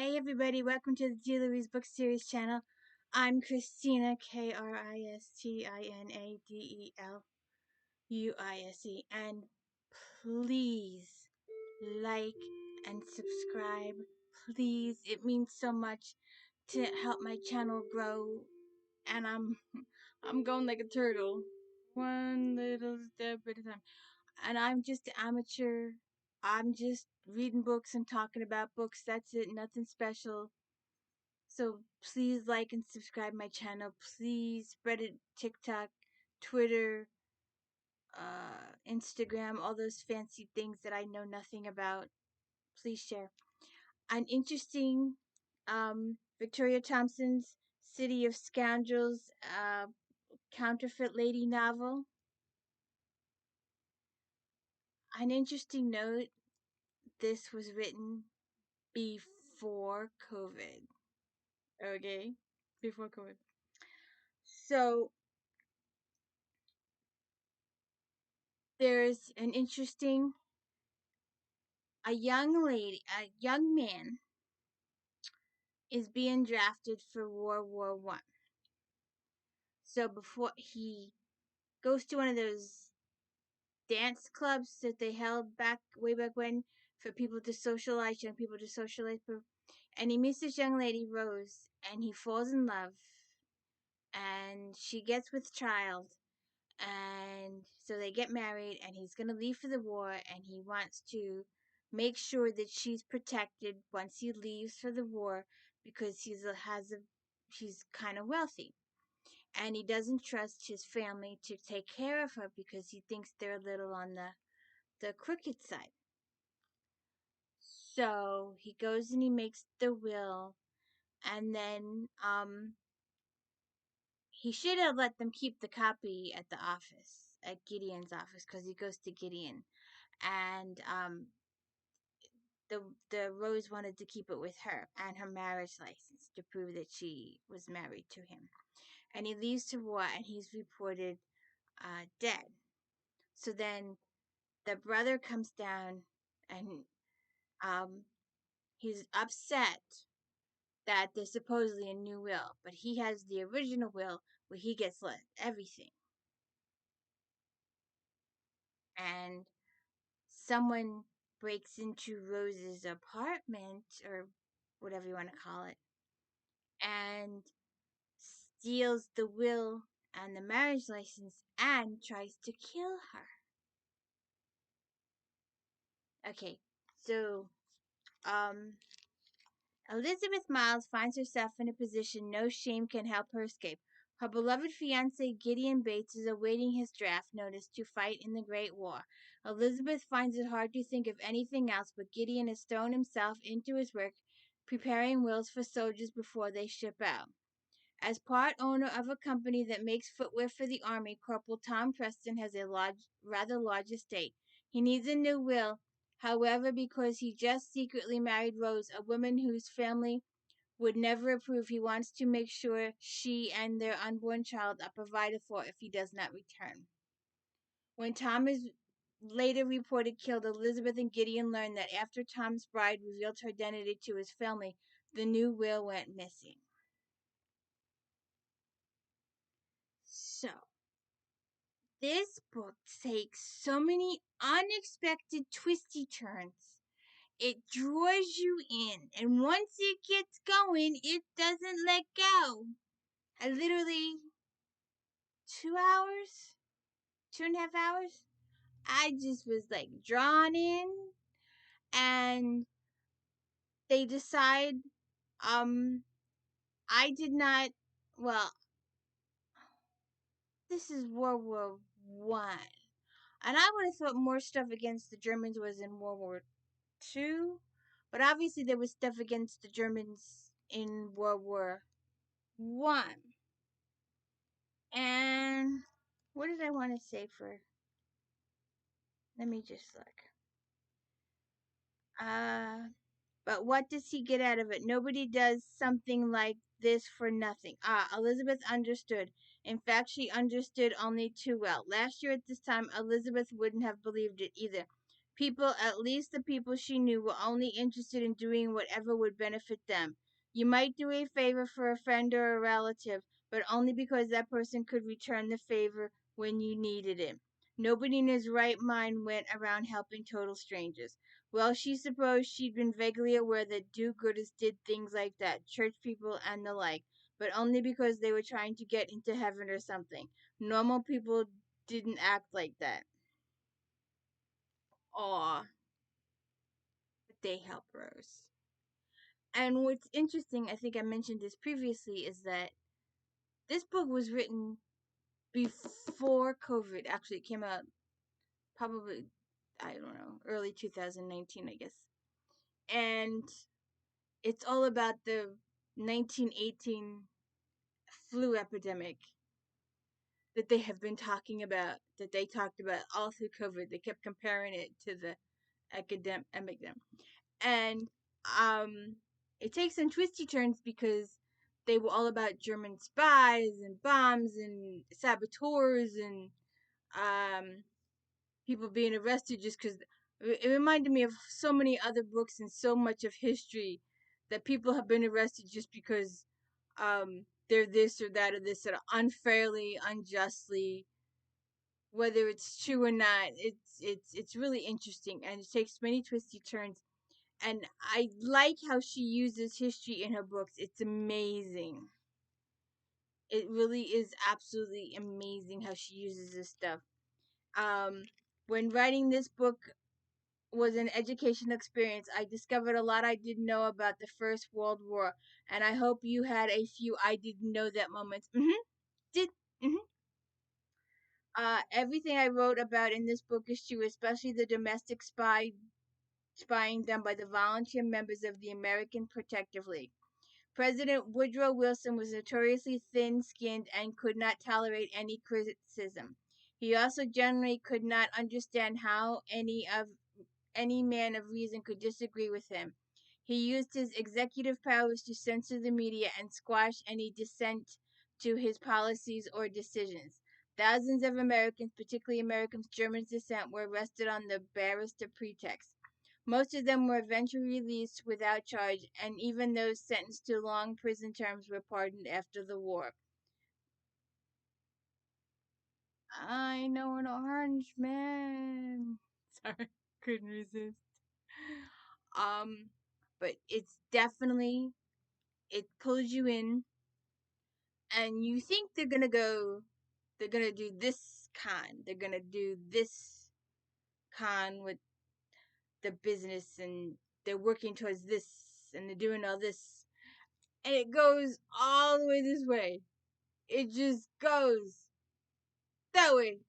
Hey everybody, welcome to the Dealer's Book Series channel. I'm Christina, KristianaDeluise, and please like and subscribe. Please, it means so much to help my channel grow, and I'm going like a turtle, one little step at a time. And I'm just amateur. I'm just reading books and talking about books. That's it, nothing special. So please like and subscribe my channel. Please spread it TikTok, Twitter, Instagram, all those fancy things that I know nothing about. Please share. An interesting Victoria Thompson's City of Scoundrels counterfeit lady novel. An interesting note, this was written before COVID. Okay? Before COVID. So there's an interesting a young man is being drafted for World War One. So before he goes to one of those dance clubs that they held way back when for people to socialize, young people to socialize, and he meets this young lady Rose, and he falls in love, and she gets with child, and so they get married, and he's gonna leave for the war, and he wants to make sure that she's protected once he leaves for the war because he's kind of wealthy, and he doesn't trust his family to take care of her because he thinks they're a little on the crooked side. So he goes and he makes the will, and then he should have let them keep the copy at the office, at Gideon's office, because he goes to Gideon, and the Rose wanted to keep it with her and her marriage license to prove that she was married to him. And he leaves to war, and he's reported dead. So then the brother comes down, and he's upset that there's supposedly a new will, but he has the original will where he gets left everything. And someone breaks into Rose's apartment, or whatever you want to call it, and steals the will and the marriage license and tries to kill her. Okay, so um Elizabeth Miles finds herself in a position no shame can help her escape. Her beloved fiance Gideon Bates is awaiting his draft notice to fight in the Great War. Elizabeth finds it hard to think of anything else, but Gideon has thrown himself into his work, preparing wills for soldiers before they ship out. As part owner of a company that makes footwear for the Army, Corporal Tom Preston has a rather large estate. He needs a new will, however, because he just secretly married Rose, a woman whose family would never approve. He wants to make sure she and their unborn child are provided for if he does not return. When Tom is later reported killed, Elizabeth and Gideon learn that after Tom's bride revealed her identity to his family, the new will went missing. So, this book takes so many unexpected twisty turns. It draws you in, and once it gets going, it doesn't let go. I literally 2 hours, 2.5 hours, I just was like drawn in, and they decide, I did not, well, this is World War One. And I would have thought more stuff against the Germans was in World War II, but obviously there was stuff against the Germans in World War One. And what did I want to say for? Let me just look. But what does he get out of it? Nobody does something like this for nothing. Elizabeth understood. In fact, she understood only too well. Last year at this time, Elizabeth wouldn't have believed it either. People, at least the people she knew, were only interested in doing whatever would benefit them. You might do a favor for a friend or a relative, but only because that person could return the favor when you needed it. Nobody in his right mind went around helping total strangers. Well, she supposed she'd been vaguely aware that do gooders did things like that, church people and the like, but only because they were trying to get into heaven or something. Normal people didn't act like that. Aw, but they help Rose. And what's interesting, I think I mentioned this previously, is that this book was written before COVID. Actually, it came out probably, I don't know, early 2019, I guess. And it's all about the 1918 flu epidemic that they have been talking about, that they talked about all through COVID. They kept comparing it to the epidemic. And um, it takes some twisty turns because they were all about German spies and bombs and saboteurs and um, people being arrested just because it reminded me of so many other books and so much of history that people have been arrested just because they're this or that or this or unfairly, unjustly, whether it's true or not. It's really interesting and it takes many twisty turns. And I like how she uses history in her books. It's amazing. It really is absolutely amazing how she uses this stuff. Um, when writing this book was an educational experience, I discovered a lot I didn't know about the First World War, and I hope you had a few I didn't know that moments. Did everything I wrote about in this book is true, especially the domestic spying done by the volunteer members of the American Protective League. President Woodrow Wilson was notoriously thin skinned and could not tolerate any criticism. He also generally could not understand how any man of reason could disagree with him. He used his executive powers to censor the media and squash any dissent to his policies or decisions. Thousands of Americans, particularly Americans of German descent, were arrested on the barest of pretexts. Most of them were eventually released without charge, and even those sentenced to long prison terms were pardoned after the war. I know an orange man. Sorry, couldn't resist. Um, but it's definitely, it pulls you in, and you think they're gonna do this con, they're gonna do this con with the business, and they're working towards this, and they're doing all this, and it goes all the way this way. It just goes that way.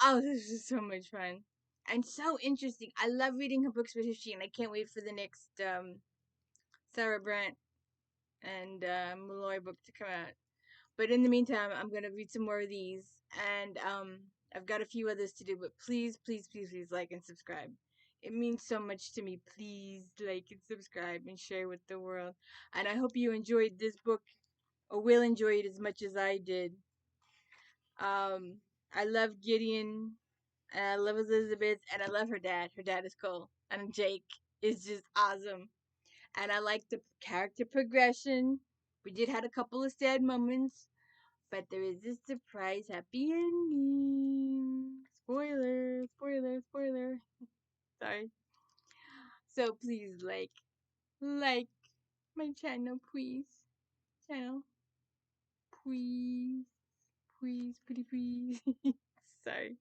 Oh, this is so much fun and so interesting. I love reading her books with history, and I can't wait for the next Sarah Brandt and Malloy book to come out. But in the meantime, I'm gonna read some more of these, and I've got a few others to do. But please, please, please, please like and subscribe. It means so much to me. Please like and subscribe and share with the world. And I hope you enjoyed this book, or will enjoy it as much as I did. Um, I love Gideon, and I love Elizabeth, and I love her dad. Her dad is cool, and Jake is just awesome. And I like the character progression. We did had a couple of sad moments, but there is this surprise happy ending. Spoiler, spoiler, spoiler. Sorry. So please like my channel, please. Channel, please, please, pretty please. Sorry.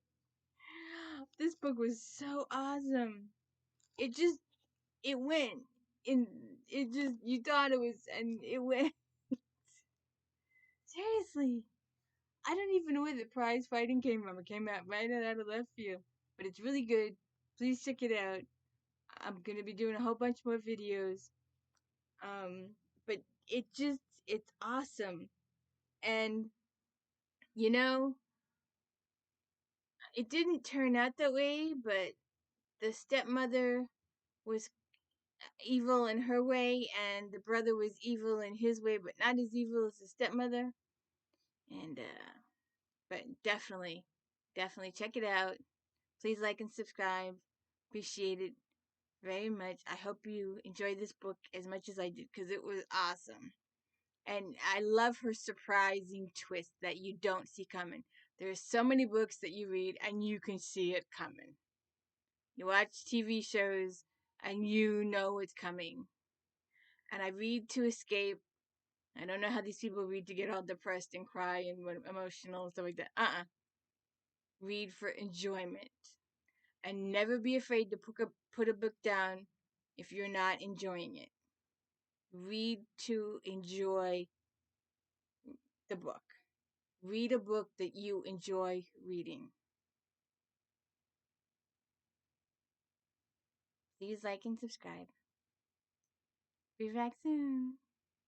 This book was so awesome. It just, it went. In, it just, you thought it was, and it went. Seriously. I don't even know where the prize fighting came from. It came out right out of left field. But it's really good. Please check it out. I'm gonna be doing a whole bunch more videos. But it just, it's awesome. And you know, it didn't turn out that way, but the stepmother was evil in her way, and the brother was evil in his way, but not as evil as the stepmother. And but definitely check it out. Please like and subscribe. Appreciate it very much. I hope you enjoyed this book as much as I did because it was awesome. And I love her surprising twist that you don't see coming. There's so many books that you read and you can see it coming. You watch TV shows and you know it's coming. And I read to escape. I don't know how these people read to get all depressed and cry and emotional and stuff like that. Read for enjoyment. And never be afraid to put a book down if you're not enjoying it. Read to enjoy the book. Read a book that you enjoy reading. Please like and subscribe. Be back soon.